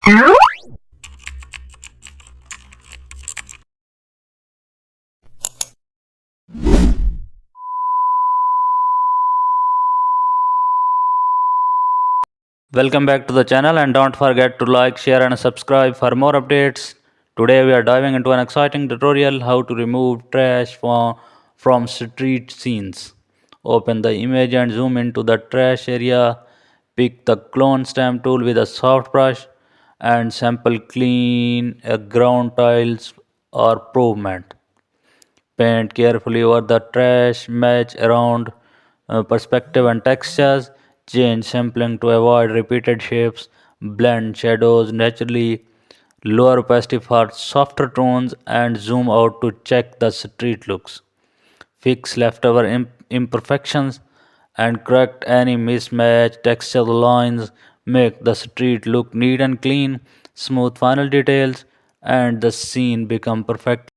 Welcome back to the channel, and don't forget to like, share and subscribe for more updates. Today we are diving into an exciting tutorial how to remove trash from street scenes. Open the image and zoom into the trash area. Pick the clone stamp tool with a soft brush and sample clean a ground tiles or pavement. Paint carefully over the trash, match around perspective and textures, change sampling to avoid repeated shapes, blend shadows naturally, lower opacity for softer tones, and zoom out to check the street looks. Fix leftover imperfections and correct any mismatch texture lines, make the street look neat and clean, smooth final details, and the scene become perfectly